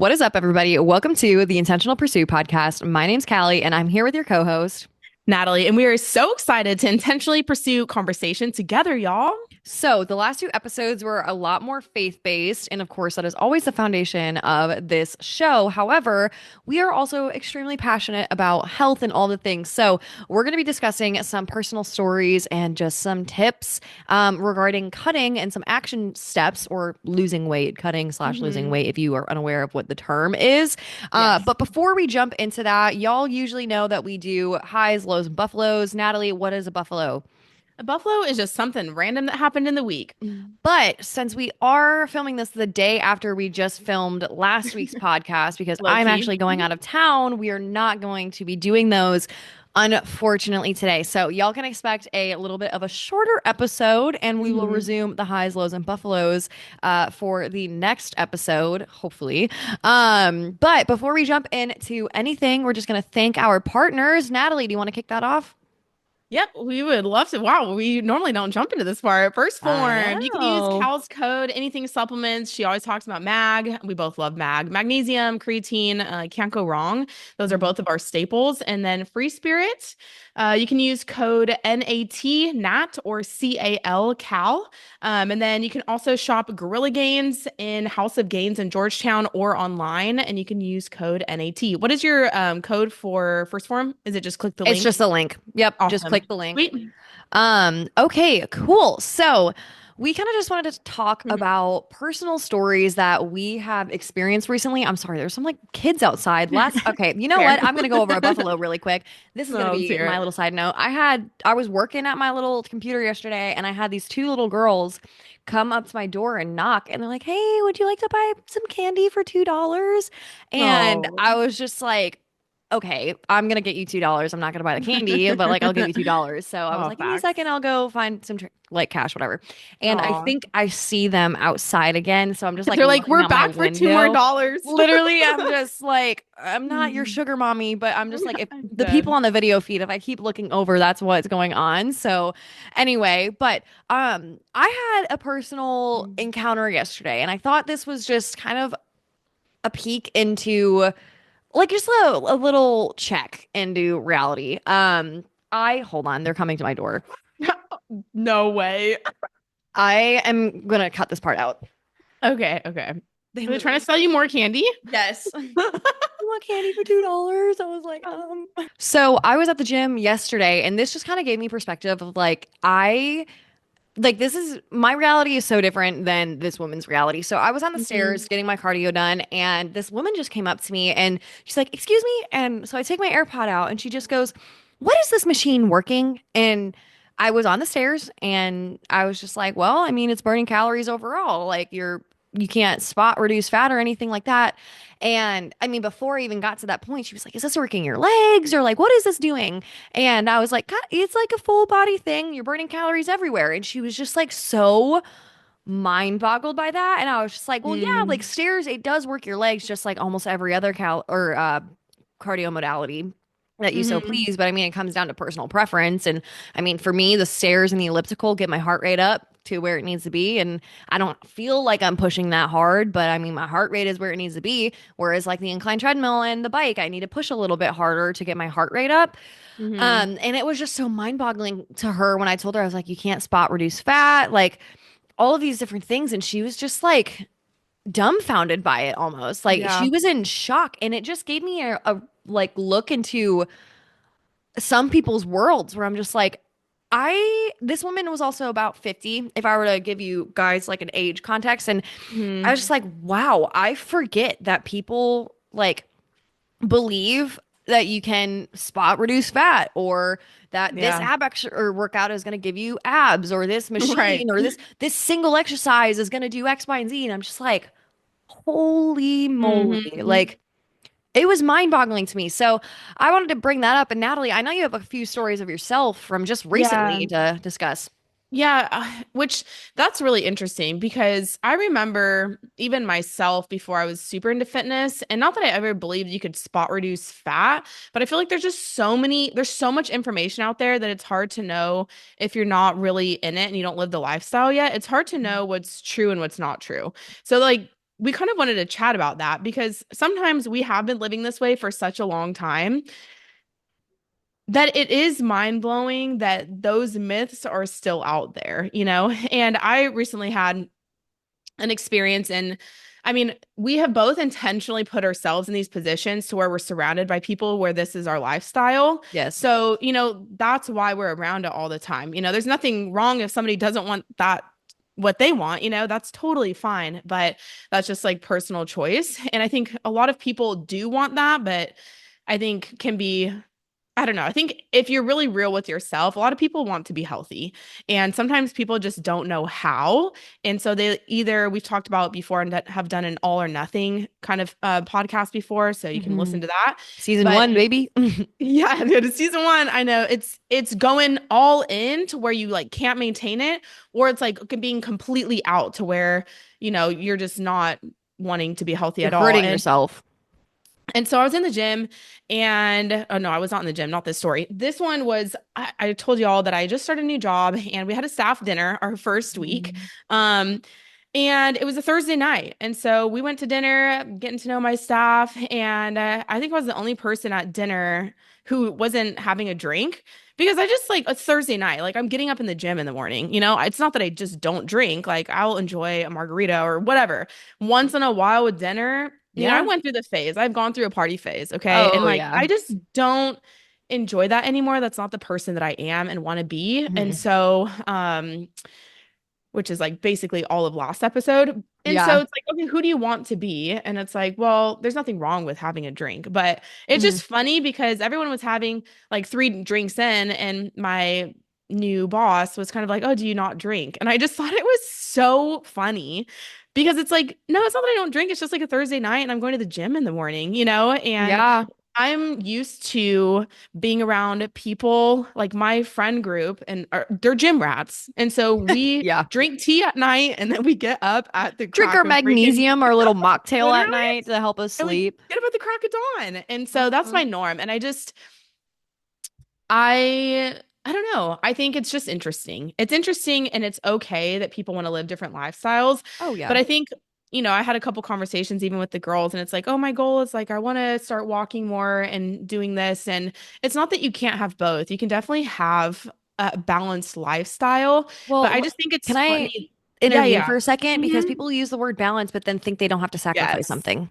What is up, everybody? Welcome to the Intentional Pursuit podcast. My name's Caleigh, and I'm here with your co-host. Natalie, and we are so excited to intentionally pursue conversation together, y'all. So, the last two episodes were a lot more faith-based, and of course, that is always the foundation of this show. However, we are also extremely passionate about health and all the things. So, we're going to be discussing some personal stories and just some tips regarding cutting and some action steps or losing weight, cutting slash losing hmm weight, if you are unaware of what the term is. Yes. But before we jump into that, y'all usually know that we do highs, lows, and buffaloes. Natalie, what is a buffalo? A buffalo is just something random that happened in the week. But since we are filming this the day after we just filmed last week's podcast, because Low I'm key. actually going out of town, we are not going to be doing those, unfortunately, today. So y'all can expect a little bit of a shorter episode, and we will hmm resume the highs, lows, and buffaloes for the next episode, hopefully. But before we jump into anything, we're just going to thank our partners. Natalie, do you want to kick that off? Yep, we would love to. Wow, we normally don't jump into this part. First I form, you can use know. Cal's code, anything supplements. She always talks about mag. We both love mag. Magnesium, creatine, can't go wrong. Those are both of our staples. And then Free Spirit, you can use code NAT or CAL. And then you can also shop Gorilla Gains in House of Gains in Georgetown or online, and you can use code NAT. What is your code for first form? Is it just click the It's link? just a link. Yep, just click Awesome. the link. Sweet. Okay, cool. So we kind of just wanted to talk Mhm. about personal stories that we have experienced recently. I'm sorry, there's some like kids outside. Okay, you know Fair. what? I'm gonna go over a buffalo really quick. This is gonna No, let's be hear my it. little side note. I was working at my little computer yesterday, and I had these two little girls come up to my door and knock, and they're like, "Hey, would you like to buy some candy for $2?" And Oh. I was just like, okay, I'm gonna get you $2. I'm not gonna buy the candy, but like I'll give you $2. So I was Oh, like, give me a facts. second, I'll go find some like cash, whatever. And I Oh. think I see them outside again, so I'm just like They're like, looking we're out my back for two more window. dollars. Literally, I'm just like, I'm not your Mm. sugar mommy, but I'm just like, if I'm the people dead. on the video feed, if I keep looking over, that's what's going on. So anyway, but I had a personal Mm. encounter yesterday, and I thought this was just kind of a peek into like just a little check into reality. I hold on, they're coming to my door. No way. I am gonna cut this part out. Okay, okay. They Are they trying literally, to sell you more candy? yes. You want candy for $2? I was like, So I was at the gym yesterday, and this just kind of gave me perspective of like this is my reality is so different than this woman's reality. So I was on the Mhm. stairs getting my cardio done, and this woman just came up to me and she's like, "Excuse me." And so I take my AirPod out, and she just goes, "What is this machine working?" And I was on the stairs, and I was just like, "Well, I mean, it's burning calories overall. Like you can't spot reduce fat or anything like that." And I mean, before I even got to that point, she was like, "Is this working your legs or like what is this doing?" And I was like, "God, it's like a full body thing. You're burning calories everywhere." And she was just like so mind boggled by that. And I was just like, well, yeah, like Mm. stairs, it does work your legs just like almost every other cardio modality that you so Mhm. please. But I mean, it comes down to personal preference. And I mean, for me, the stairs and the elliptical get my heart rate up to where it needs to be. And I don't feel like I'm pushing that hard, but I mean, my heart rate is where it needs to be. Whereas like the incline treadmill and the bike, I need to push a little bit harder to get my heart rate up. Mhm. And it was just so mind-boggling to her when I told her I was like, you can't spot reduce fat, like all of these different things, and she was just like dumbfounded by it almost. Like she Yeah. was in shock, and it just gave me a like look into some people's worlds where I'm just like, this woman was also about 50, if I were to give you guys like an age context, and I was Mhm. just like, wow, I forget that people like believe that you can spot reduce fat or that this Yeah. ab ex or workout is going to give you abs or this Right. machine or this single exercise is going to do X, Y, and Z. And I'm just like, holy moly. Mhm. Like it was mind-boggling to me. So I wanted to bring that up. And Natalie, I know you have a few stories of yourself from just Yeah. recently to discuss. Yeah, which that's really interesting because I remember even myself before I was super into fitness, and not that I ever believed you could spot reduce fat, but I feel like there's so much information out there that it's hard to know if you're not really in it and you don't live the lifestyle yet. It's hard to know what's true and what's not true. So like we kind of wanted to chat about that because sometimes we have been living this way for such a long time that it is mind blowing that those myths are still out there, you know? And I recently had an experience in, I mean, we have both intentionally put ourselves in these positions to where we're surrounded by people where this is our lifestyle. Yes. So, that's why we're around it all the time. There's nothing wrong if somebody doesn't want that what they want, that's totally fine, but that's just like personal choice. And I think a lot of people do want that, but I think can be I don't know. I think if you're really real with yourself, a lot of people want to be healthy. And sometimes people just don't know how. And so they either, we've talked about before and have done an all or nothing kind of podcast before. So you can Hmm. listen to that. Season But one, baby. yeah, dude, season one, I know it's going all in to where you like can't maintain it, or it's like being completely out to where, you're just not wanting to be healthy You're at all. hurting And yourself. so I was in the gym and oh no, I was not in the gym, not this story. This one was I told you all that I just started a new job and we had a staff dinner our first week. Mhm. Um and it was a Thursday night. And so we went to dinner, getting to know my staff. And I think I was the only person at dinner who wasn't having a drink because I just like it's Thursday night. Like I'm getting up in the gym in the morning. It's not that I just don't drink. Like I'll enjoy a margarita or whatever once in a while with dinner. I Yeah. went through the phase. I've gone through a party phase. Okay. And Oh, like yeah. I just don't enjoy that anymore. That's not the person that I am and want to be. And Mhm. so, which is like basically all of last episode. And so Yeah. it's like, okay, who do you want to be? And it's like, well, there's nothing wrong with having a drink, but it's Mhm. just funny because everyone was having like 3 drinks in, and my new boss was kind of like, oh, do you not drink? And I just thought it was so funny because it's like, no, it's not that I don't drink. It's just like a Thursday night and I'm going to the gym in the morning, and Yeah. I'm used to being around people like my friend group, and they're gym rats. And so we Yeah. drink tea at night and then we get up at the Drink crack our of freaking magnesium or a little mocktail at literally, night to help us and we sleep. get up at the crack of dawn. And so that's Mhm. my norm. And I don't know. I think it's just interesting. It's interesting and it's okay that people want to live different lifestyles. Oh, But yeah. I think, I had a couple conversations even with the girls, and it's like, oh, my goal is like, I want to start walking more and doing this. And it's not that you can't have both. You can definitely have a balanced lifestyle. But Well, I just think can it's I funny. Yeah, intervene yeah. for a second? Because Hmm. people use the word balance, but then think they don't have to sacrifice Yes. something.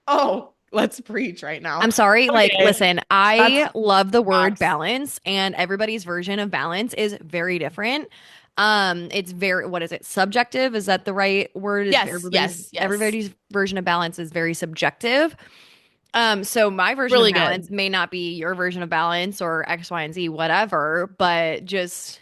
Oh, let's preach right now. I'm sorry. Like, Okay. listen, That's I love the word facts. balance, and everybody's version of balance is very different. It's very, what is it? Subjective? Is that the right word? Is Yes, everybody's yes, yes. everybody's version of balance is very subjective. So my version of Really good. balance may not be your version of balance or X, Y, and Z, whatever, but just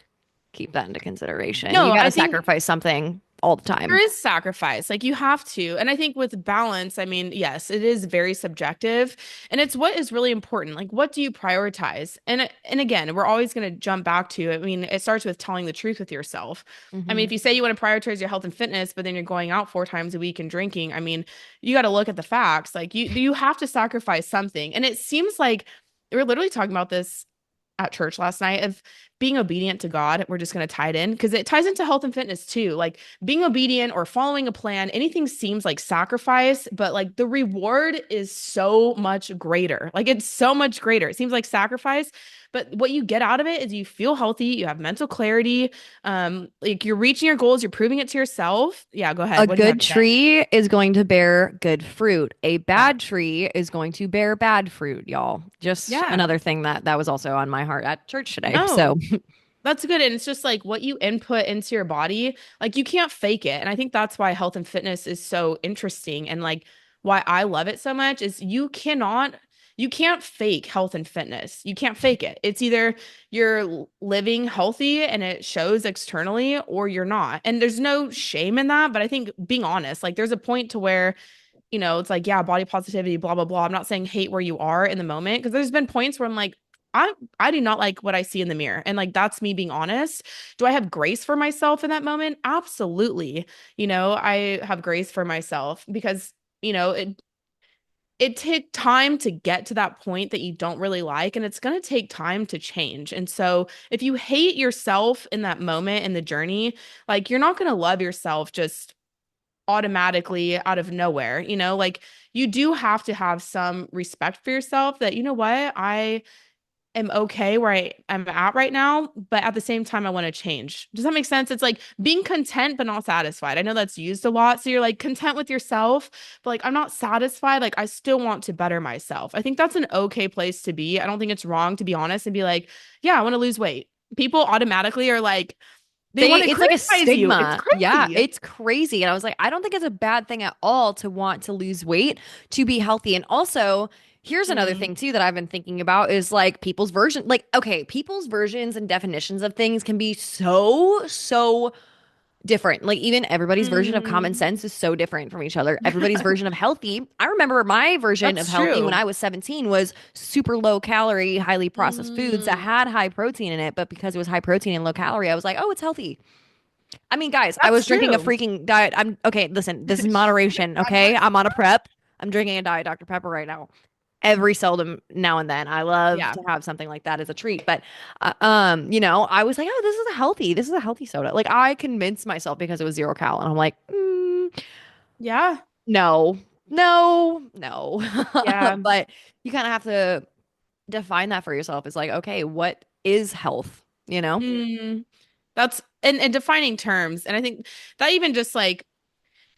keep that into consideration. You No, got I to think sacrifice something all the there time. is sacrifice. Like you have to. And I think with balance, I mean, yes, it is very subjective, and it's what is really important. Like what do you prioritize? And again, we're always going to jump back to, I mean, it starts with telling the truth with yourself. I mean, Hmm. if you say you want to prioritize your health and fitness, but then you're going out 4 times a week and drinking, I mean, you got to look at the facts. Like you have to sacrifice something. And it seems like we were literally talking about this at church last night of being obedient to God. We're just going to tie it in because it ties into health and fitness too. Like being obedient or following a plan, anything seems like sacrifice, but like the reward is so much greater. Like it's so much greater. It seems like sacrifice, but what you get out of it is you feel healthy, you have mental clarity, like you're reaching your goals, you're proving it to yourself. Yeah, go A ahead. What do you have good to say? tree is going to bear good fruit. A Yeah. bad tree is going to bear bad fruit, y'all. Just Yeah. another thing that was also on my heart at church today. No, So, that's good. And it's just like what you input into your body, like you can't fake it. And I think that's why health and fitness is so interesting. And like why I love it so much is you can't fake health and fitness. You can't fake it. It's either you're living healthy and it shows externally, or you're not. And there's no shame in that. But I think being honest, like there's a point to where it's like, yeah, body positivity, blah, blah, blah. I'm not saying hate where you are in the moment because there's been points where I'm like, I do not like what I see in the mirror. And like that's me being honest. Do I have grace for myself in that moment? Absolutely. I have grace for myself because, it takes time to get to that point that you don't really like, and it's going to take time to change. And so if you hate yourself in that moment in the journey, like you're not going to love yourself just automatically out of nowhere, like you do have to have some respect for yourself that, you know what, I am okay where I'm at right now, but at the same time, I want to change. Does that make sense? It's like being content, but not satisfied. I know that's used a lot. So you're like content with yourself, but like, I'm not satisfied. Like, I still want to better myself. I think that's an okay place to be. I don't think it's wrong to be honest and be like, yeah, I want to lose weight. People automatically are like, they want to It's like a criticize you. It's stigma. Yeah, crazy. it's crazy. And I was like, I don't think it's a bad thing at all to want to lose weight, to be healthy. And also, here's another Mm, thing too that I've been thinking about is like people's version, like, okay, people's versions and definitions of things can be so different. Like even everybody's version of common mm. sense is so different from each other. Everybody's version of healthy. I remember my version of That's healthy when true. I was 17 was super low calorie, highly processed foods that Mm, had high protein in it, but because it was high protein and low calorie, I was like, "Oh, it's healthy." I mean, guys, I that's was drinking a true. freaking diet. I'm okay, listen, this is moderation, okay? I'm on a prep. I'm drinking a diet Dr. Pepper right now. Every seldom now and then. I love Yeah. to have something like that as a treat. But I was like, oh, this is a healthy soda. Like I convinced myself because it was 0 cal. And I'm like, Yeah. no, no. Yeah. But you kind of have to define that for yourself. It's like, okay, what is health? You know? Mm, that's and defining terms. And I think that even just like,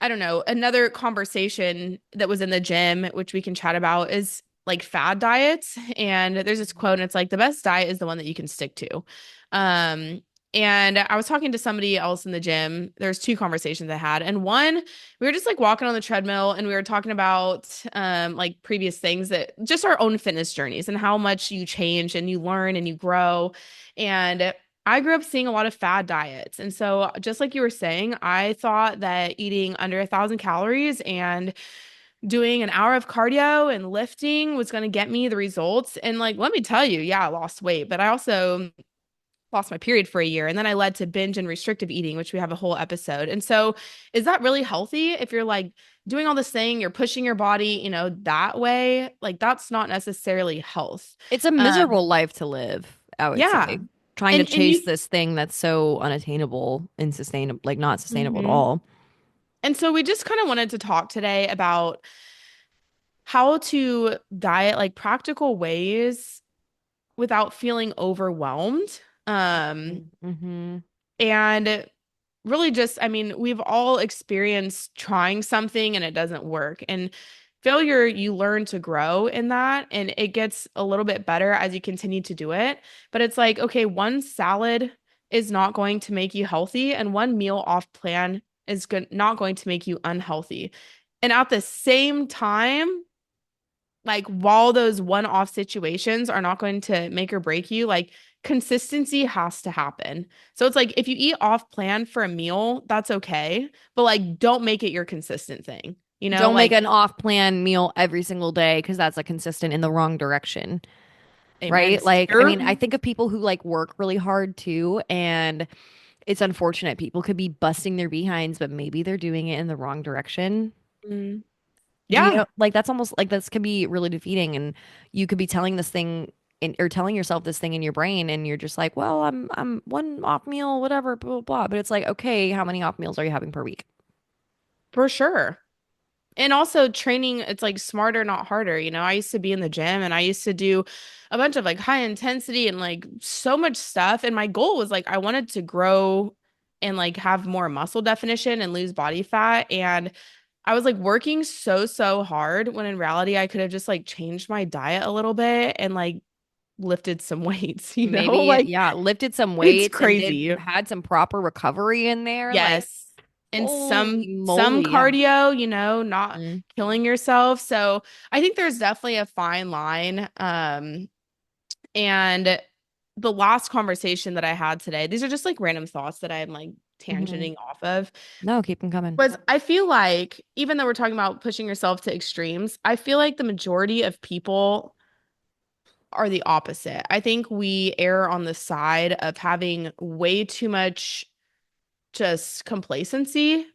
I don't know, another conversation that was in the gym, which we can chat about, is like fad diets. And there's this quote, and it's like the best diet is the one that you can stick to. Um, and I was talking to somebody else in the gym. There's two conversations I had. And one, we were just like walking on the treadmill and we were talking about like previous things that just our own fitness journeys and how much you change and you learn and you grow. And I grew up seeing a lot of fad diets. And so, just like you were saying, I thought that eating under 1,000 calories and doing an hour of cardio and lifting was going to get me the results. And, like, let me tell you, yeah, I lost weight, but I also lost my period for a year. And then I led to binge and restrictive eating, which we have a whole episode. And so, is that really healthy if you're like doing all this thing, you're pushing your body, that way? Like, that's not necessarily health. It's a Um, miserable life to live, I would yeah. say. Trying to And chase you, this thing that's so unattainable and sustainable, like not sustainable at Mhm. all. And so we just kind of wanted to talk today about how to diet, like practical ways without feeling overwhelmed. Mm-hmm. And really just, I mean, we've all experienced trying something and it doesn't work. And failure, you learn to grow in that and it gets a little bit better as you continue to do it. But it's like, okay, one salad is not going to make you healthy and one meal off plan is not going to make you unhealthy. And at the same time, like while those one-off situations are not going to make or break you, like consistency has to happen. So it's like if you eat off plan for a meal, that's okay, but like don't make it your consistent thing. Don't make Like an off-plan meal every single day because that's a consistent in the wrong direction, amen, right? Like, I sister. mean, I think of people who like work really hard too, and it's unfortunate. People could be busting their behinds, but maybe they're doing it in the wrong direction. Mm. Do you Yeah, know, like that's almost like this can be really defeating, and you could be telling this thing or telling yourself this thing in your brain, and you're just like, well, I'm one off meal, whatever, blah blah blah. But it's like, okay, how many off meals are you having per week? for sure. And also training, it's like smarter, not harder. I used to be in the gym and I used to do a bunch of like high intensity and like so much stuff. And my goal was like, I wanted to grow and like have more muscle definition and lose body fat. And I was like working so hard when in reality, I could have just like changed my diet a little bit and like lifted some weights, Maybe, like yeah, lifted some it's weights and crazy. had some proper recovery in there. Like, Yes. And some holy some moly, yeah. cardio, not Mm. killing yourself. So I think there's definitely a fine line. And the last conversation that I had today, these are just like random thoughts that I'm like Hmm. tangenting off of, No, keep them coming. was I feel like even though we're talking about pushing yourself to extremes, I feel like the majority of people are the opposite. I think we err on the side of having way too much just complacency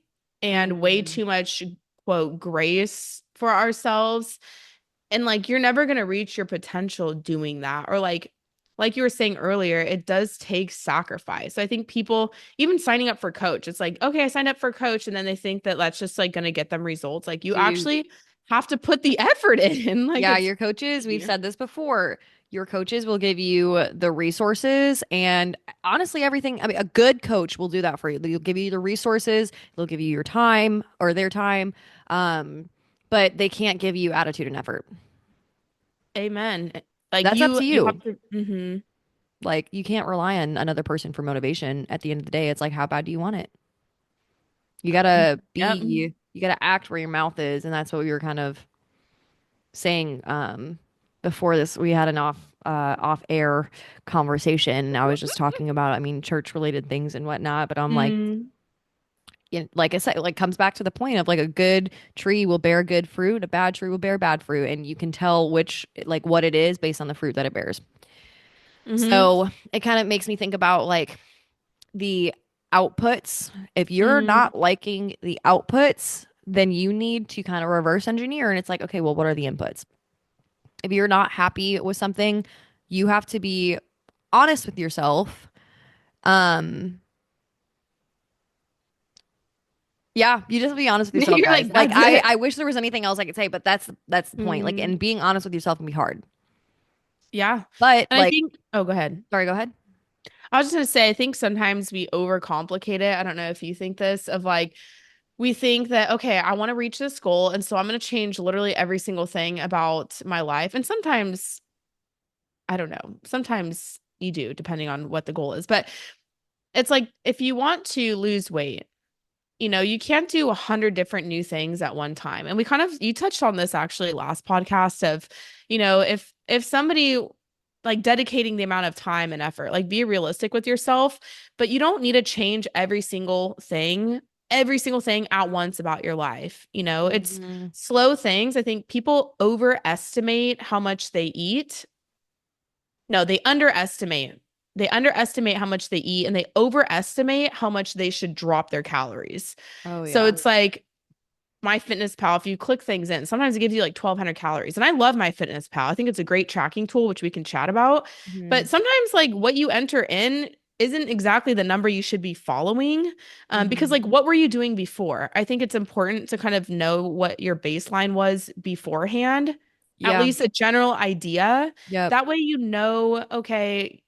and way Mm. too much quote grace for ourselves. And like you're never going to reach your potential doing that. Or like like you were saying earlier, it does take sacrifice. So I think people, even signing up for coach, it's like, okay, I signed up for coach, and then they think that that's just like going to get them results. Like you Dude, actually have to put the effort in. Like yeah, it's your coaches, we've crazy. said this before. Your coaches will give you the resources and honestly everything. I mean, a good coach will do that for you. They'll give you the resources, they'll give you your time or their time. Um, but they can't give you attitude and effort. Amen. Like That's up to you have you. to, Like you can't rely on another person for motivation. At the end of the day, it's like how bad do you want it? You gotta yep. be, you gotta act where your mouth is, and that's what we were kind of saying before this. We had an off air conversation. I was just talking about, I mean, church related things and whatnot, but I'm like, Mm, like I said, like comes back to the point of like a good tree will bear good fruit, a bad tree will bear bad fruit, and you can tell which like what it is based on the fruit that it bears. mm-hmm. So it kind of makes me think about like the outputs. If you're Mm, not liking the outputs, then you need to kind of reverse engineer. And it's like, okay, well, what are the inputs? If you're not happy with something, you have to be honest with yourself. Um, yeah, you just be honest with yourself, you're guys. like, Like that's it. I wish there was anything else I could say, but that's the point. Like, Mm, and being honest with yourself can be hard. yeah. But And I like, think, oh, go ahead. sorry, go ahead. I was just gonna say, I think sometimes we overcomplicate it. I don't know if you think this of like, we think that, okay, I want to reach this goal. And so I'm going to change literally every single thing about my life. And sometimes, I don't know, sometimes you do, depending on what the goal is. But it's like, if you want to lose weight, you can't do 100 different new things at one time. And we kind of, you touched on this actually last podcast of, if somebody like dedicating the amount of time and effort, like be realistic with yourself, but you don't need to change every single thing at once about your life. It's Mhm. slow things. I think people overestimate how much they eat. No, they underestimate. They underestimate how much they eat and they overestimate how much they should drop their calories. Oh So yeah. it's like my Fitness Pal, if you click things in, sometimes it gives you like 1,200 calories. And I love my Fitness Pal. I think it's a great tracking tool, which we can chat about. But Mhm. sometimes, like, what you enter in isn't exactly the number you should be following. Because, Mhm. like, what were you doing before? I think it's important to kind of know what your baseline was beforehand, at Yeah. least a general idea. Yep. That way, okay,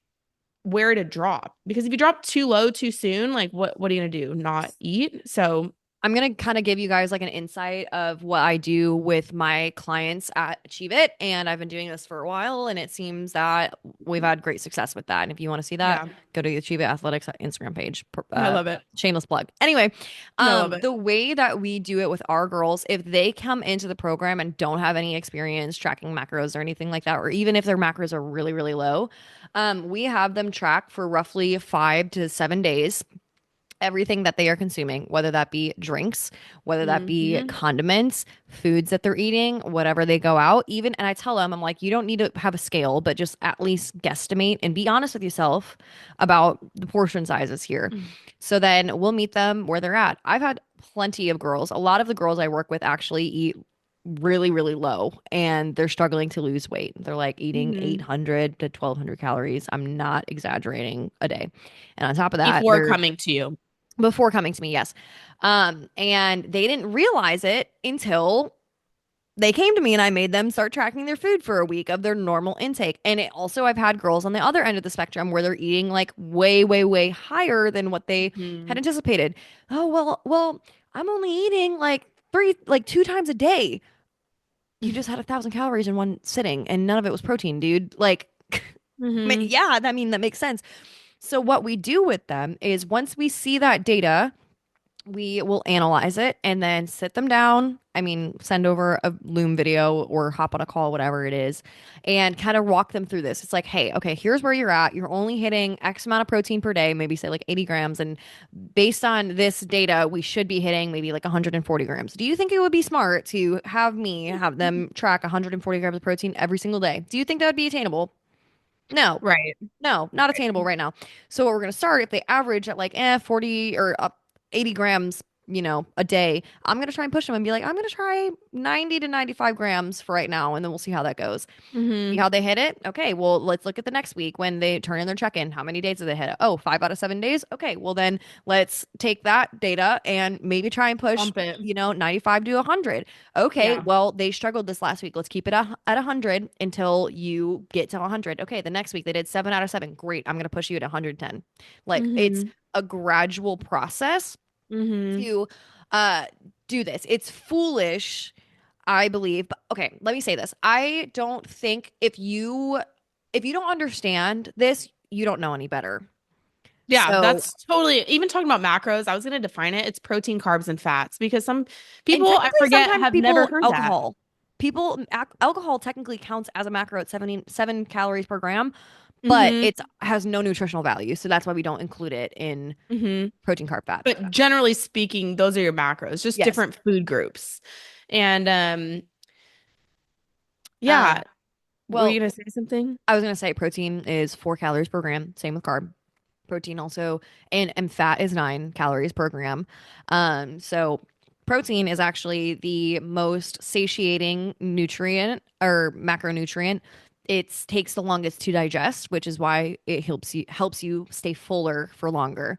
where to drop. Because if you drop too low too soon, like, what are you going to do? Not eat? So, I'm gonna kind of give you guys like an insight of what I do with my clients at Achieve It, and I've been doing this for a while, and it seems that we've had great success with that. And if you want to see that, yeah, go to Achieve It Athletics Instagram page. I love it. Shameless plug. Anyway, I love it. the way that we do it with our girls, if they come into the program and don't have any experience tracking macros or anything like that, or even if their macros are really really low, we have them track for roughly 5 to 7 days everything that they are consuming, whether that be drinks, whether that be Hmm. condiments, foods that they're eating, whatever they go out, even. And I tell them, I'm like, you don't need to have a scale, but just at least guesstimate and be honest with yourself about the portion sizes here. So then we'll meet them where they're at. I've had plenty of girls, a lot of the girls I work with actually eat really really low and they're struggling to lose weight. They're like eating Hmm. 800 to 1200 calories. I'm not exaggerating, a day. And on top of that, Before they're coming to you. before coming to me, yes. And they didn't realize it until they came to me and I made them start tracking their food for a week of their normal intake. And it also, I've had girls on the other end of the spectrum where they're eating like way, way, way higher than what they had Hmm. anticipated. Oh, well, I'm only eating like like 2 times a day. You just had 1,000 calories in one sitting and none of it was protein, dude. Like, Hmm. yeah, that makes sense. So what we do with them is once we see that data, we will analyze it and then sit them down. I mean, send over a Loom video or hop on a call, whatever it is, and kind of walk them through this. It's like, hey, okay, here's where you're at. You're only hitting X amount of protein per day, maybe say like 80 grams. And based on this data, we should be hitting maybe like 140 grams. Do you think it would be smart to have me have them track 140 grams of protein every single day? Do you think that would be attainable? No. Right. No, not attainable Right. right now. So what we're going to start if they average at like 40 or up 80 grams a day, I'm going to try and push them and be like, I'm going to try 90 to 95 grams for right now. And then we'll see how that goes. See Mm-hmm. how they hit it? Okay, well, let's look at the next week when they turn in their check-in. How many days did they hit it? Oh, 5 out of 7 days. Okay, well then let's take that data and maybe try and push, Bump it. 95 to 100. Okay, Yeah. well, they struggled this last week. Let's keep it at 100 until you get to 100. Okay, the next week they did 7 out of 7. Great, I'm gonna push you at 110. Like it's Mm-hmm. a gradual process Mm-hmm. to uh do this. It's foolish, I believe. But okay, let me say this. I don't think if you don't understand this, you don't know any better. Yeah, So, that's totally, even talking about macros, I was going to define it. It's protein, carbs, and fats because some and people, I technically forget, sometimes have never people heard that. alcohol. Alcohol technically counts as a macro at 7 calories per gram, but Mm-hmm. it has no nutritional value. So that's why we don't include it in Mm-hmm. protein, carb, fat. But generally speaking, those are your macros, just Yes. different food groups. And Um, yeah, were well, you going to say something? I was gonna say protein is 4 calories per gram. Same with carb. Protein also, and fat is 9 calories per gram. So protein is actually the most satiating nutrient or macronutrient. It takes the longest to digest, which is why it helps you stay fuller for longer.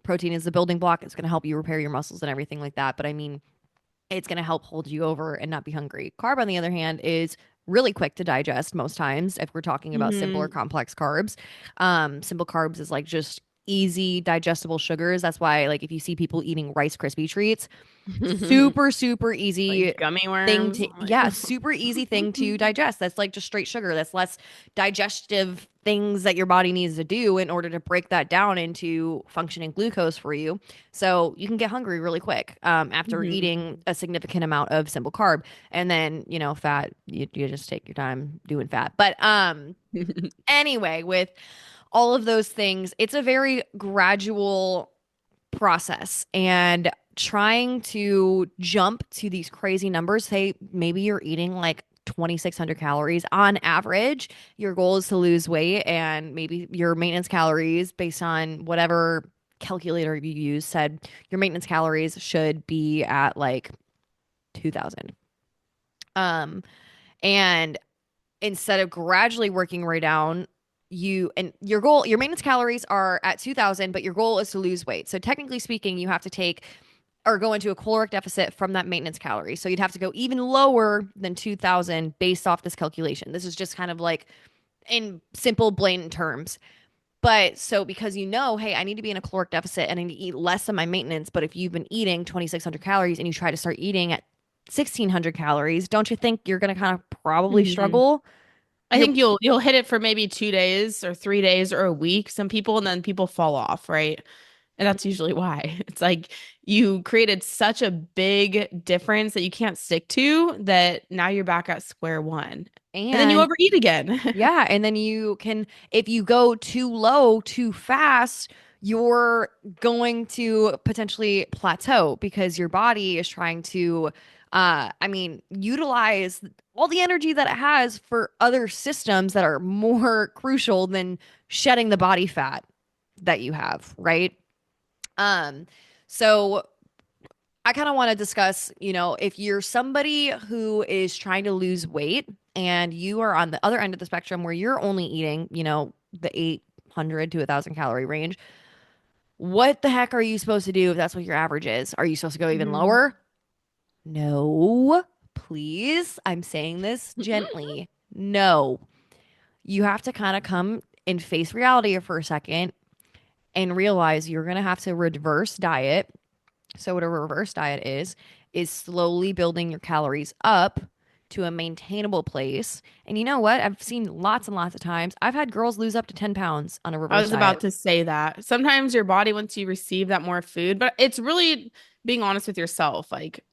Protein is the building block. It's going to help you repair your muscles and everything like that. But I mean, it's going to help hold you over and not be hungry. Carb, on the other hand, is really quick to digest most times if we're talking about simple or Mm-hmm. complex carbs. Simple carbs is like just easy digestible sugars. That's why, like, if you see people eating Rice Krispie treats, super, super easy Like gummy thing worms. to, I'm like, yeah, super easy thing to digest. That's like just straight sugar. That's less digestive things that your body needs to do in order to break that down into functioning glucose for you. So you can get hungry really quick after Mhm. eating a significant amount of simple carb. And then, fat, you just take your time doing fat. But anyway, with all of those things, it's a very gradual process. And trying to jump to these crazy numbers, say maybe you're eating like 2,600 calories on average. Your goal is to lose weight, and maybe your maintenance calories, based on whatever calculator you use, said your maintenance calories should be at like 2,000. Um, and instead of gradually working way down, your maintenance calories are at 2,000, but your goal is to lose weight. So technically speaking, you have to take or go into a caloric deficit from that maintenance calorie. So you'd have to go even lower than 2,000 based off this calculation. This is just kind of like in simple, blatant terms. But so because hey, I need to be in a caloric deficit and I need to eat less than my maintenance. But if you've been eating 2,600 calories and you try to start eating at 1,600 calories, don't you think you're going to kind of probably Mhm. struggle? I You're think you'll hit it for maybe 2 days or 3 days or a week, some people, and then people fall off, right? And that's usually why. It's like you created such a big difference that you can't stick to that now you're back at square one. And then you and overeat again. yeah, and then if you go too low too fast, you're going to potentially plateau because your body is trying to, utilize all the energy that it has for other systems that are more crucial than shedding the body fat that you have, right? Um, so I kind of want to discuss, if you're somebody who is trying to lose weight and you are on the other end of the spectrum where you're only eating, the 800 to 1,000 calorie range, what the heck are you supposed to do if that's what your average is? Are you supposed to go even Mhm. lower? No, please. I'm saying this gently. No, you have to kind of come and face reality for a second and realize you're going to have to reverse diet. So what a reverse diet is slowly building your calories up to a maintainable place. And you know what? I've seen lots and lots of times. I've had girls lose up to 10 pounds on a I reverse was about diet. to say that. Sometimes your body, once you receive that more food, but it's really being honest with yourself, like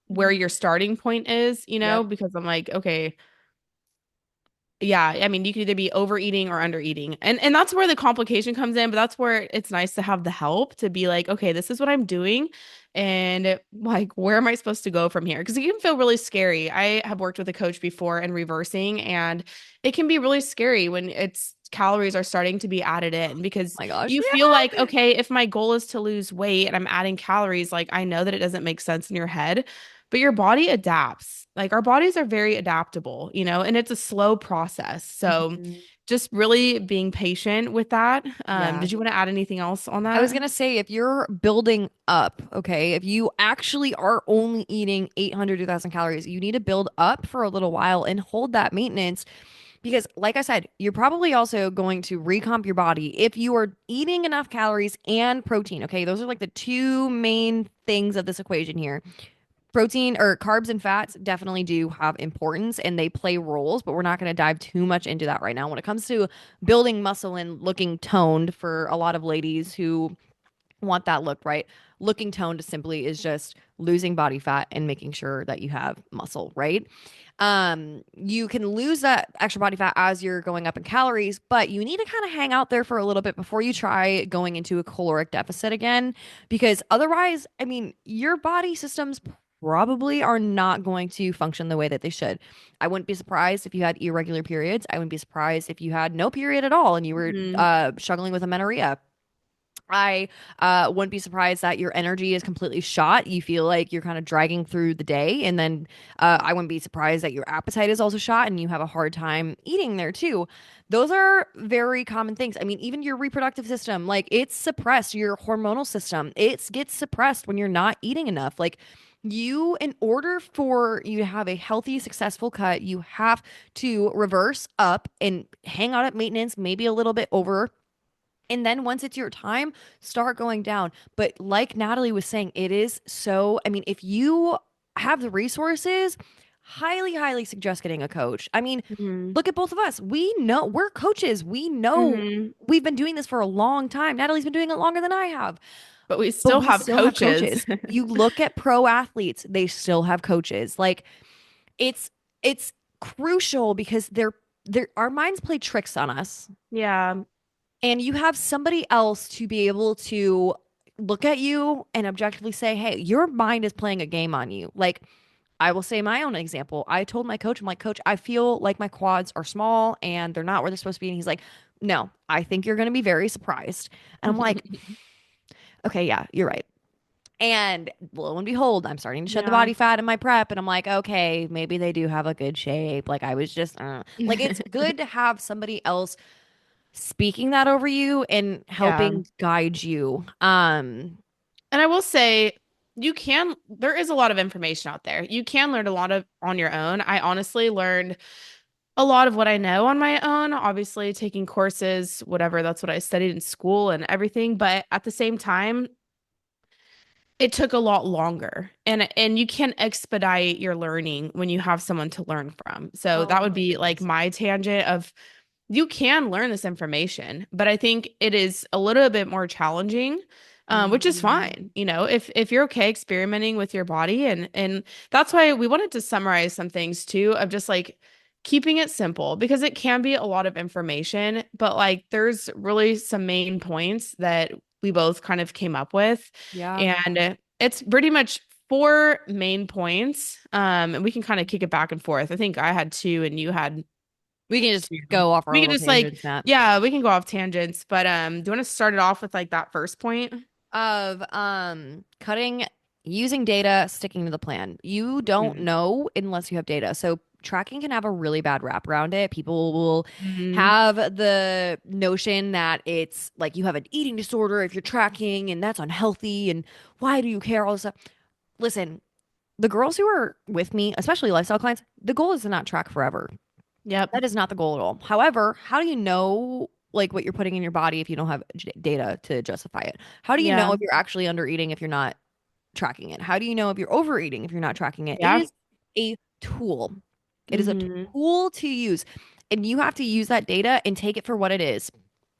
where Mhm. your starting point is, Yep. because I'm like, okay, yeah, I mean, you could either be overeating or undereating. And that's where the complication comes in, but that's where it's nice to have the help to be like, okay, this is what I'm doing. And like, where am I supposed to go from here? Because it can feel really scary. I have worked with a coach before and reversing, and it can be really scary when it's calories are starting to be added in because My gosh. you feel like, Yeah. okay, if my goal is to lose weight and I'm adding calories, like I know that it doesn't make sense in your head, but your body adapts. Like our bodies are very adaptable, and it's a slow process. So Mhm. just really being patient with that. Yeah. Did you want to add anything else on I was that? gonna say, if you're building up, okay, if you actually are only eating 800 to 1,000 calories, you need to build up for a little while and hold that maintenance because, like I said, you're probably also going to recomp your body if you are eating enough calories and protein. Okay, those are like the two main things of this equation here. Protein or carbs and fats definitely do have importance and they play roles, but we're not going to dive too much into that right now. When it comes to building muscle and looking toned for a lot of ladies who want that look, right? Looking toned simply is just losing body fat and making sure that you have muscle, right? You can lose that extra body fat as you're going up in calories, but you need to kind of hang out there for a little bit before you try going into a caloric deficit again, because otherwise, I mean, your body systems probably are not going to function the way that they should. I wouldn't be surprised if you had irregular periods. I wouldn't be surprised if you had no period at all and you were Mhm. struggling with amenorrhea. I wouldn't be surprised that your energy is completely shot. You feel like you're kind of dragging through the day. And then I wouldn't be surprised that your appetite is also shot and you have a hard time eating there too. Those are very common things. I mean, even your reproductive system, like it's suppressed, your hormonal system, it gets suppressed when you're not eating enough. Like, in order for you to have a healthy, successful cut, you have to reverse up and hang out at maintenance, maybe a little bit over, and then once it's your time, start going down. But like Natalie was saying, it is so, I mean, if you have the resources, highly, highly suggest getting a coach. I mean, Mhm. look at both of us. We know we're coaches. We know Mhm. we've been doing this for a long time. Natalie's been doing it longer than I have, But we but still we have still have coaches. coaches. You look at pro athletes, they still have coaches. Like it's it's crucial because they're our minds play tricks on us, Yeah. and you have somebody else to be able to look at you and objectively say, hey, your mind is playing a game on you. Like, I will say my own example. I told my coach, I'm like, Coach, I feel like my quads are small and they're not where they're supposed to be. And he's like, no, I think you're going to be very surprised. And I'm like, okay, yeah, you're right. And lo and behold, I'm starting to shed the Yeah. body fat in my prep. And I'm like, okay, maybe they do have a good shape. Like, I was just, like, it's good to have somebody else speaking that over you and Yeah. helping guide you. And I will say, there is a lot of information out there. You can learn a lot of on your own. I honestly learned a lot of what I know on my own, obviously taking courses, whatever, that's what I studied in school and everything. But at the same time, it took a lot longer. And you can expedite your learning when you have someone to learn from. So Oh that would my be like goodness. my tangent of you can learn this information, but I think it is a little bit more challenging, which is Mhm. fine. If you're okay experimenting with your body, and that's why we wanted to summarize some things too of just like keeping it simple because it can be a lot of information, but like there's really some main points that we both kind of came up with, Yeah. and it's pretty much four main points. And we can kind of kick it back and forth. I think I had two and you had We can just two. go off our We can little just like, tangents, Nat. yeah, we can go off tangents, but do you want to start it off with like that first point? Of cutting using data, sticking to the plan. You don't Mm-hmm. know unless you have data. So tracking can have a really bad rap around it. People will Mm-hmm. have the notion that it's like you have an eating disorder if you're tracking and that's unhealthy and why do you care all this stuff. Listen, the girls who are with me, especially lifestyle clients, the goal is to not track forever. Yep. That is not the goal at all. However, how do you know like what you're putting in your body if you don't have data to justify it? How do you know Yeah. if you're actually under eating if you're not tracking it? How do you know if you're overeating if you're not tracking it? It Yeah. is a tool. It is a Mm-hmm. tool to use. And you have to use that data and take it for what it is.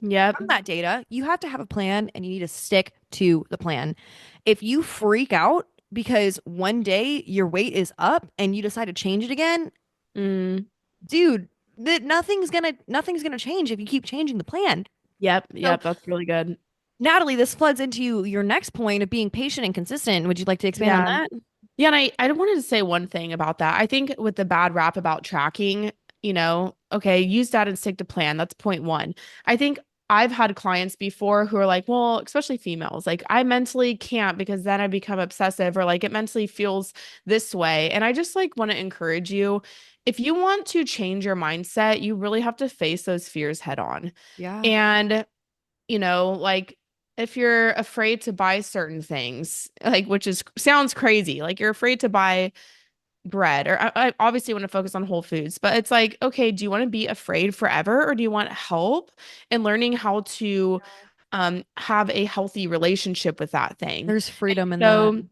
Yep. From that data, you have to have a plan and you need to stick to the plan. If you freak out because one day your weight is up and you decide to change it again, Mm. dude, that nothing's gonna change if you keep changing the plan. Yep. So, Yep. That's really good. Natalie, this floods into your next point of being patient and consistent. Would you like to expand on Yeah. that? Yeah. And I wanted to say one thing about that. I think with the bad rap about tracking, okay, use that and stick to plan. That's point one. I think I've had clients before who are like, well, especially females, like I mentally can't because then I become obsessive or like it mentally feels this way. And I just like want to encourage you, if you want to change your mindset, you really have to face those fears head on. Yeah. And, like if you're afraid to buy certain things, like which is sounds crazy, like you're afraid to buy bread or I obviously want to focus on whole foods, but it's like, okay, do you want to be afraid forever or do you want help in learning how to have a healthy relationship with that thing? There's And freedom in that. so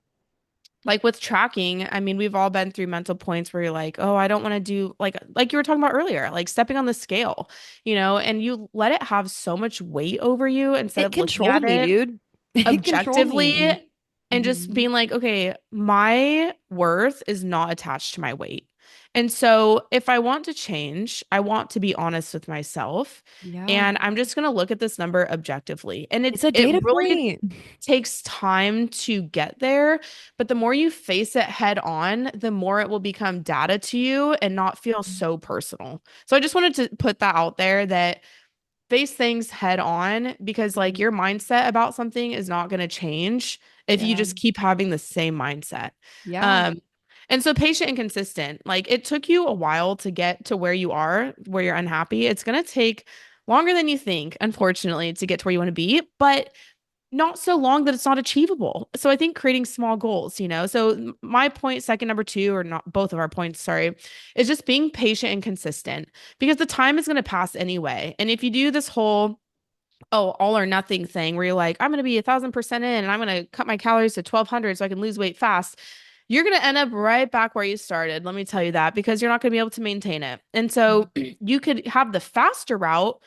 like with tracking, I mean, we've all been through mental points where you're like, oh, I don't want to do like you were talking about earlier, like stepping on the scale, and you let it have so much weight over you instead It of looking at controlled me, it dude. It controlled objectively me. and just Mhm. being like, okay, my worth is not attached to my weight. And so if I want to change, I want to be honest with myself Yeah. and I'm just going to look at this number objectively. And It's a it data really point. takes time to get there, but the more you face it head on, the more it will become data to you and not feel so personal. So I just wanted to put that out there that face things head on because like Mhm. your mindset about something is not going to change if you Yeah. just keep having the same mindset. Yeah. Um, and so patient and consistent. Like it took you a while to get to where you are, where you're unhappy. It's going to take longer than you think, unfortunately, to get to where you want to be, but not so long that it's not achievable. So I think creating small goals, So my point, second number two, or not both of our points, sorry, is just being patient and consistent because the time is going to pass anyway. And if you do this whole all or nothing thing where you're like, I'm going to be 1,000% in and I'm going to cut my calories to 1,200 so I can lose weight fast, you're going to end up right back where you started. Let me tell you that because you're not going to be able to maintain it. And so you could have the faster route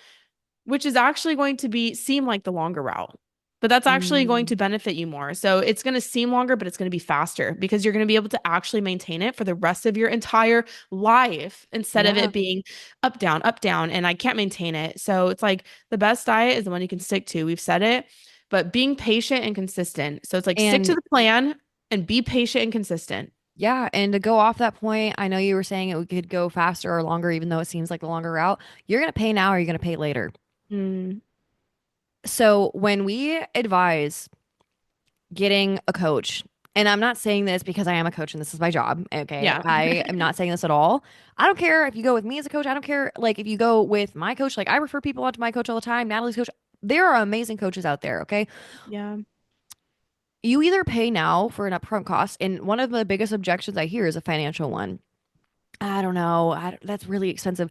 which is actually going to be seem like the longer route. But that's actually going to Mm. benefit you more. So it's going to seem longer, but it's going to be faster because you're going to be able to actually maintain it for the rest of your entire life instead of Yeah. it being up, down, and I can't maintain it. So it's like the best diet is the one you can stick to. We've said it, but being patient and consistent. So it's like stick to And the plan and be patient and consistent. yeah, and to go off that point, I know you were saying it could go faster or longer, even though it seems like the longer route. You're going to pay now or you're going to pay later. Mm, So when we advise getting a coach, and I'm not saying this because I am a coach and this is my job. Okay. yeah. I am not saying this at all. I don't care if you go with me as a coach. I don't care. Like if you go with my coach, like I refer people out to my coach all the time, Natalie's coach. There are amazing coaches out there. Okay. Yeah. You either pay now for an upfront cost, and one of the biggest objections I hear is a financial one. I don't know. That's really expensive.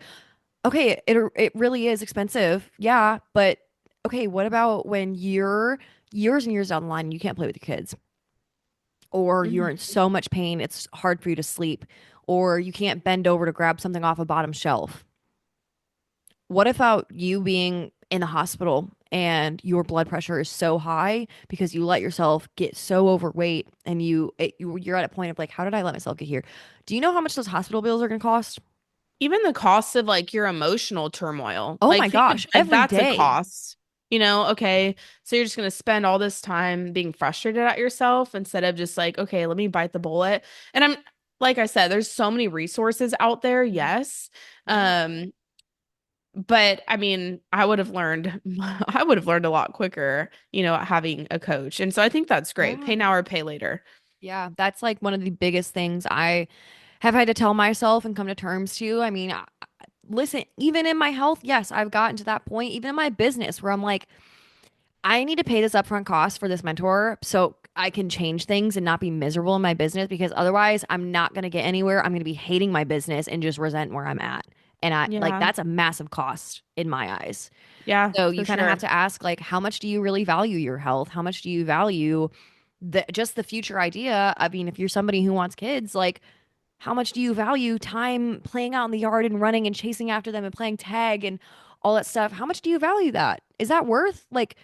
Okay, it really is expensive. Yeah, but okay, what about when you're years and years down the line and you can't play with your kids, or you're in Mhm. so much pain it's hard for you to sleep, or you can't bend over to grab something off a bottom shelf? What about you being in the hospital and your blood pressure is so high because you let yourself get so overweight and you're at a point of like, how did I let myself get here? Do you know how much those hospital bills are going to cost? Even the cost of like your emotional turmoil, Oh like my think of gosh, like every that's a day. cost. Okay, so you're just gonna spend all this time being frustrated at yourself instead of just like, okay, let me bite the bullet. And I'm like I said, there's so many resources out there, yes. Yeah. Um, but I mean, I would have learned I would have learned a lot quicker, having a coach. And so I think that's great. Yeah. Pay now or pay later. Yeah, that's like one of the biggest things I have had to tell myself and come to terms to. I mean, listen, even in my health, yes, I've gotten to that point, even in my business where I'm like, I need to pay this upfront cost for this mentor so I can change things and not be miserable in my business because otherwise I'm not going to get anywhere. I'm going to be hating my business and just resent where I'm at. And I like Yeah. that's a massive cost in my eyes. Yeah, So you for kind of have sure. to ask like how much do you really value your health? How much do you value the future idea? I mean, if you're somebody who wants kids, like how much do you value time playing out in the yard and running and chasing after them and playing tag and all that stuff? How much do you value that? Is that worth like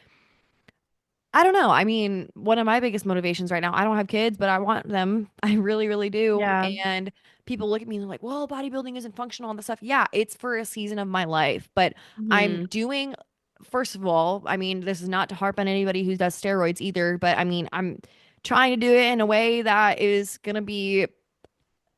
I don't know. I mean, one of my biggest motivations right now, I don't have kids, but I want them. I really, really do. Yeah. And people look at me and they're like, well, bodybuilding isn't functional and the stuff. Yeah, it's for a season of my life. But I'm Mhm. doing, first of all, I mean, this is not to harp on anybody who does steroids either, but I mean, I'm trying to do it in a way that is going to be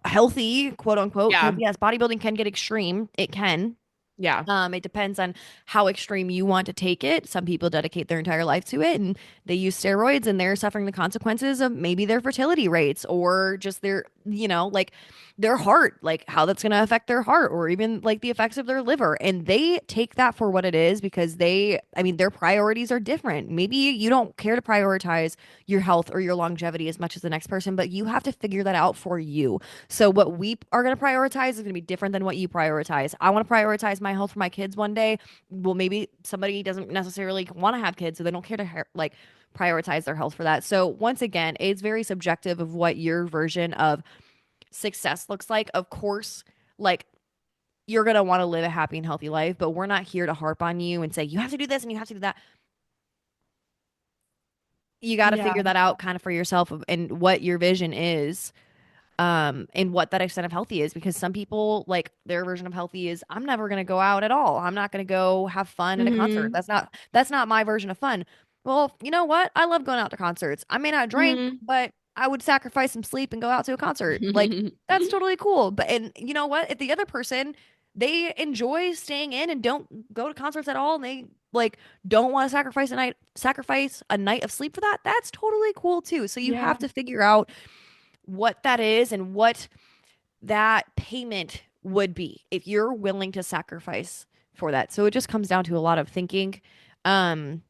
healthy, quote unquote, because Yeah. yes, bodybuilding can get extreme. It can. Yeah. It depends on how extreme you want to take it. Some people dedicate their entire life to it and they use steroids and they're suffering the consequences of maybe their fertility rates or just their, like their heart, like how that's going to affect their heart or even like the effects of their liver. And they take that for what it is because I mean, their priorities are different. Maybe you don't care to prioritize your health or your longevity as much as the next person, but you have to figure that out for you. So what we are going to prioritize is going to be different than what you prioritize. I want to prioritize my health for my kids one day. Well, maybe somebody doesn't necessarily want to have kids, so they don't care to like prioritize their health for that. So once again, it's very subjective of what your version of success looks like. Of course, like you're going to want to live a happy and healthy life, but we're not here to harp on you and say you have to do this and you have to do that. You got to Yeah. figure that out kind of for yourself and what your vision is and what that extent of healthy is because some people like their version of healthy is I'm never going to go out at all. I'm not going to go have fun at a concert. Hmm. That's not my version of fun. Well, you know what? I love going out to concerts. I may not drink, Hmm. but I would sacrifice some sleep and go out to a concert. Like that's totally cool. But and you know what? If the other person they enjoy staying in and don't go to concerts at all and they like don't want to sacrifice a night of sleep for that, that's totally cool too. So you Yeah. have to figure out what that is and what that payment would be if you're willing to sacrifice for that. So it just comes down to a lot of thinking. Um,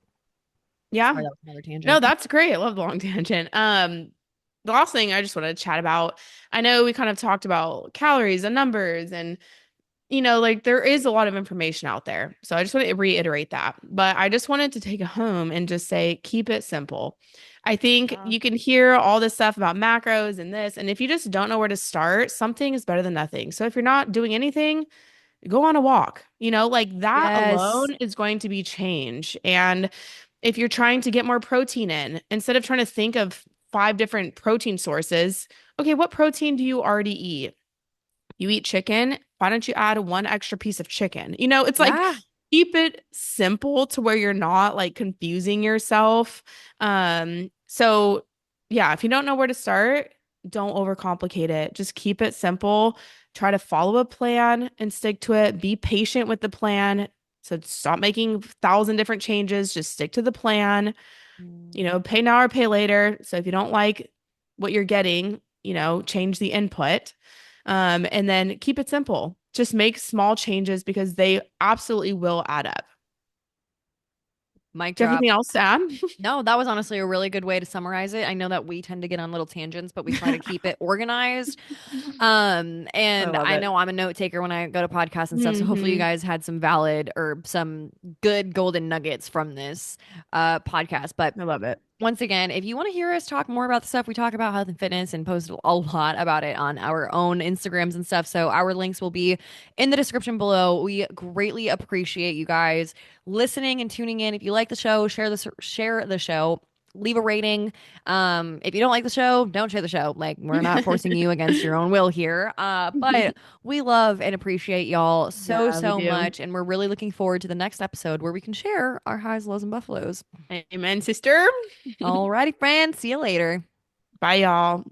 Yeah. sorry, that was another No, tangent. that's great. I love the long tangent. The last thing I just wanted to chat about, I know we kind of talked about calories and numbers and like there is a lot of information out there. So I just want to reiterate that. But I just wanted to take it home and just say, keep it simple. I think Uh, you can hear all this stuff about macros and this. And if you just don't know where to start, something is better than nothing. So if you're not doing anything, go on a walk. Like that yes. alone is going to be change. And if you're trying to get more protein in, instead of trying to think of five different protein sources, okay, what protein do you already eat? You eat chicken. Why don't you add one extra piece of chicken? It's like Yeah. keep it simple to where you're not like confusing yourself. So yeah, if you don't know where to start, don't overcomplicate it. Just keep it simple. Try to follow a plan and stick to it. Be patient with the plan. So stop making 1,000 different changes. Just stick to the plan. Mm. Pay now or pay later. So if you don't like what you're getting, change the input. And then keep it simple. Just make small changes because they absolutely will add up. Mic Do you have drop. anything else to add? No, that was honestly a really good way to summarize it. I know that we tend to get on little tangents, but we try to keep it organized. I And love I it. know I'm a note taker when I go to podcasts and stuff. So hopefully you Hmm. guys had some valid or some good golden nuggets from this podcast. But I love it. once again, if you want to hear us talk more about the stuff we talk about health and fitness and post a lot about it on our own Instagrams and stuff. So our links will be in the description below. We greatly appreciate you guys listening and tuning in. If you like the show, share the show. Leave a rating. If you don't like the show, don't share the show. Like we're not forcing you against your own will here. But we love and appreciate y'all so, Yeah, we so do. much. And we're really looking forward to the next episode where we can share our highs, lows, and buffaloes. Amen, sister. Alrighty, friends. See you later. Bye, y'all.